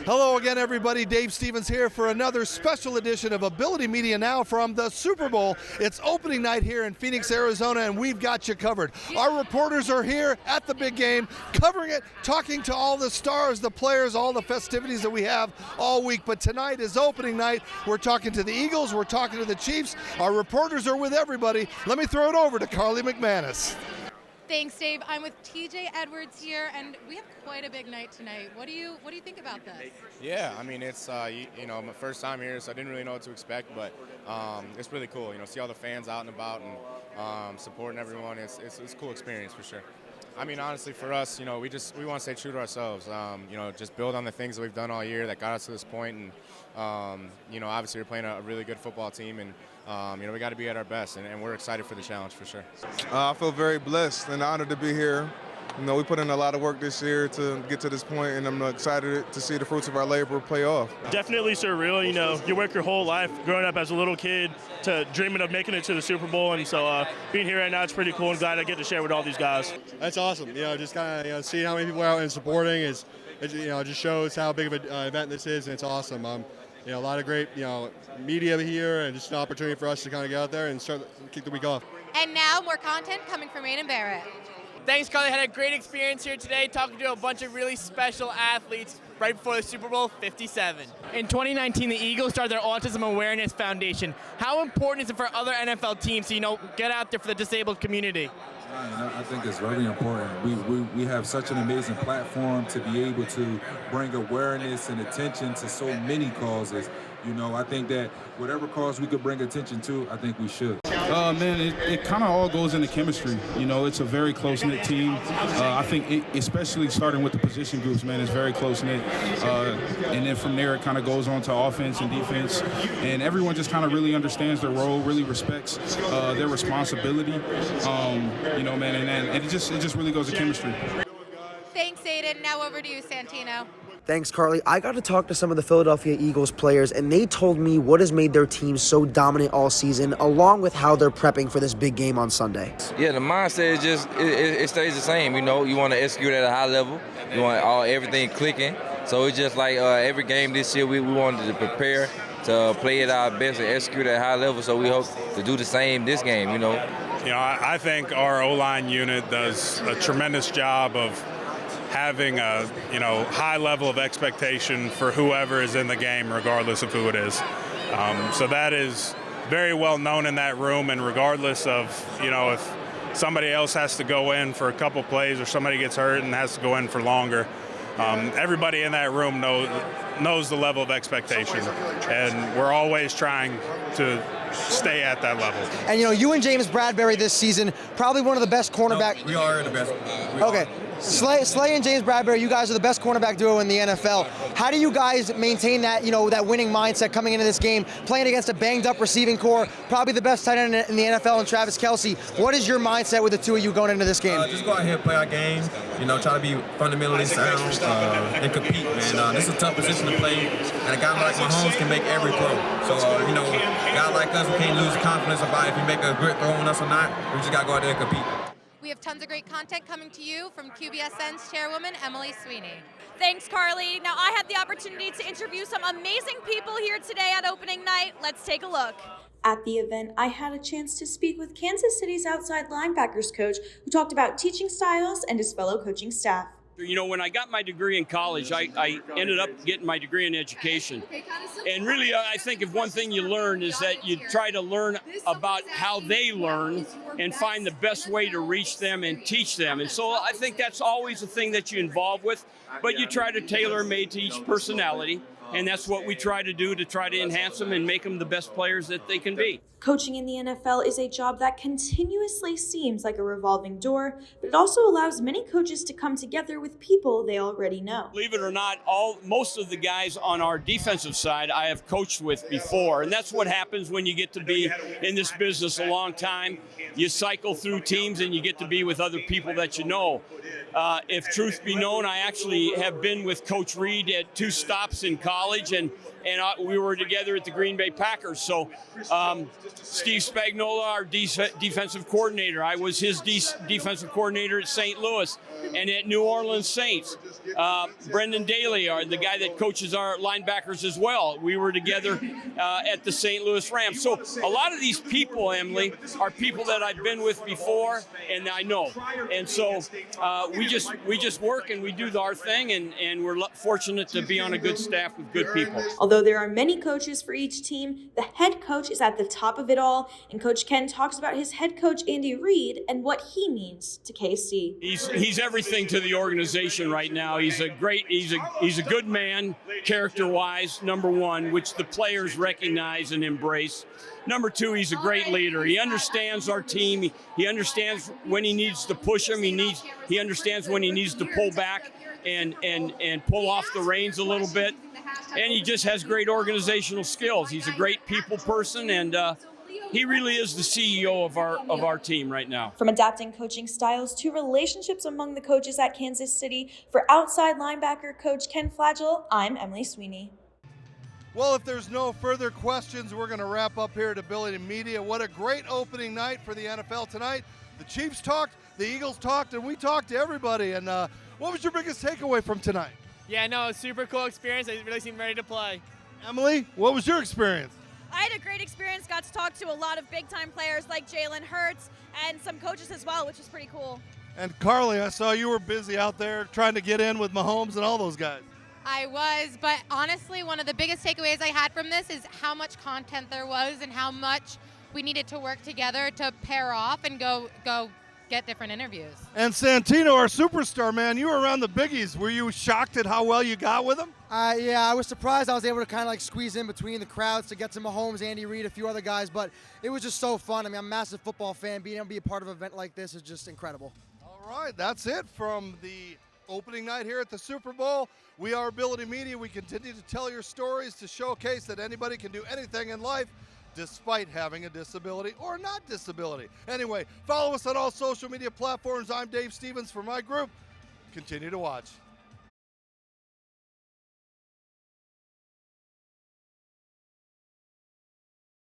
Hello again, everybody. Dave Stevens here for another special edition of Ability Media Now from the Super Bowl. It's opening night here in Phoenix, Arizona, and we've got you covered. Our reporters are here at the big game, covering it, talking to all the stars, the players, all the festivities that we have all week. But tonight is opening night. We're talking to the Eagles. We're talking to the Chiefs. Our reporters are with everybody. Let me throw it over to Carly McManus. Thanks, Dave. I'm with TJ Edwards here, and we have quite a big night tonight. What do you think about this? Yeah, I mean, it's my first time here, so I didn't really know what to expect, but it's really cool. See all the fans out and about and supporting everyone. It's a cool experience for sure. I mean, honestly, for us, we want to stay true to ourselves. Just build on the things that we've done all year that got us to this point, and obviously we're playing a really good football team, and we got to be at our best, and we're excited for the challenge for sure. I feel very blessed and honored to be here. We put in a lot of work this year to get to this point, and I'm excited to see the fruits of our labor pay off. Definitely surreal. You work your whole life growing up as a little kid to dreaming of making it to the Super Bowl, and so being here right now, it's pretty cool, and glad I get to share with all these guys. That's awesome. Just kind of seeing how many people are out and supporting it just shows how big of an event this is, and it's awesome. A lot of great media here, and just an opportunity for us to kind of get out there and kick the week off. And now more content coming from Aiden Barrett. Thanks, Carly. Had a great experience here today talking to a bunch of really special athletes right before the Super Bowl 57. In 2019, the Eagles started their Autism Awareness Foundation. How important is it for other NFL teams to, get out there for the disabled community? I think it's very important. We have such an amazing platform to be able to bring awareness and attention to so many causes. I think that whatever cause we could bring attention to, I think we should. It kind of all goes into chemistry. It's a very close-knit team. I think especially starting with the position groups, it's very close-knit. And then from there, it kind of goes on to offense and defense. And everyone just kind of really understands their role, really respects their responsibility. And it just really goes to chemistry. Thanks, Aiden. Now over to you, Santino. Thanks, Carly. I got to talk to some of the Philadelphia Eagles players, and they told me what has made their team so dominant all season, along with how they're prepping for this big game on Sunday. Yeah, the mindset is just, it stays the same. You want to execute at a high level. You want everything clicking. So it's just like every game this year, we wanted to prepare to play at our best and execute at a high level. So we hope to do the same this game, I think our O-line unit does a tremendous job of having a high level of expectation for whoever is in the game, regardless of who it is. So that is very well known in that room, and regardless of if somebody else has to go in for a couple plays or somebody gets hurt and has to go in for longer, everybody in that room knows the level of expectation, and we're always trying to stay at that level. And you and James Bradberry this season, probably one of the best cornerback. No, we are the best. Okay. Slay and James Bradberry, you guys are the best cornerback duo in the NFL. How do you guys maintain that, that winning mindset coming into this game, playing against a banged-up receiving corps, probably the best tight end in the NFL, and Travis Kelce? What is your mindset with the two of you going into this game? Just go out here and play our game, try to be fundamentally sound and compete, man. This is a tough position to play, and a guy like Mahomes can make every throw. So, a guy like us, we can't lose confidence about if you make a great throw on us or not. We just got to go out there and compete. We have tons of great content coming to you from QBSN's chairwoman, Emily Sweeney. Thanks, Carly. Now, I had the opportunity to interview some amazing people here today at opening night. Let's take a look. At the event, I had a chance to speak with Kansas City's outside linebackers coach, who talked about teaching styles and his fellow coaching staff. When I got my degree in college, I ended up getting my degree in education. And really, I think if one thing you learn is that you try to learn about how they learn and find the best way to reach them and teach them. And so I think that's always a thing that you involve with, but you try to tailor-made to each personality. And that's what we try to do to try to enhance them and make them the best players that they can be. Coaching in the NFL is a job that continuously seems like a revolving door, but it also allows many coaches to come together with people they already know. Believe it or not, most of the guys on our defensive side I have coached with before, and that's what happens when you get to be in this business a long time. you cycle through teams and you get to be with other people that you know. If truth be known, I actually have been with Coach Reed at 2 stops in college, and we were together at the Green Bay Packers. So Steve Spagnuolo, our defensive coordinator, I was his defensive coordinator at St. Louis and at New Orleans Saints. Brendan Daly, the guy that coaches our linebackers as well. We were together at the St. Louis Rams. So a lot of these people, Emily, are people that I've been with before and I know. And so we just work and we do our thing, and we're fortunate to be on a good staff with good people. Although there are many coaches for each team, the head coach is at the top of it all, and Coach Ken talks about his head coach Andy Reid and what he means to KC. He's everything to the organization right now. He's a good man, character-wise, number one, which the players recognize and embrace. Number 2, he's a great leader. He understands our team. He understands when he needs to push them. He understands when he needs to pull back and pull off the reins a little bit. And he just has great organizational skills. He's a great people person, and he really is the CEO of our team right now. From adapting coaching styles to relationships among the coaches at Kansas City, for outside linebacker coach Ken Flajole, I'm Emily Sweeney. Well, if there's no further questions, we're going to wrap up here at Ability Media. What a great opening night for the NFL tonight. The Chiefs talked, the Eagles talked, and we talked to everybody. And what was your biggest takeaway from tonight? Yeah, no, super cool experience. They really seemed ready to play. Emily, what was your experience? I had a great experience, got to talk to a lot of big-time players like Jalen Hurts and some coaches as well, which was pretty cool. And Carly, I saw you were busy out there trying to get in with Mahomes and all those guys. I was, but honestly, one of the biggest takeaways I had from this is how much content there was and how much we needed to work together to pair off and go get different interviews. And Santino, our superstar, man, you were around the biggies. Were you shocked at how well you got with him? Yeah, I was surprised I was able to kind of like squeeze in between the crowds to get to Mahomes, Andy Reid, a few other guys, but it was just so fun. I mean, I'm a massive football fan. Being able to be a part of an event like this is just incredible. All right, that's it from the opening night here at the Super Bowl. We are Ability Media. We continue to tell your stories to showcase that anybody can do anything in life despite having a disability or not disability. Anyway, follow us on all social media platforms. I'm Dave Stevens for my group. Continue to watch.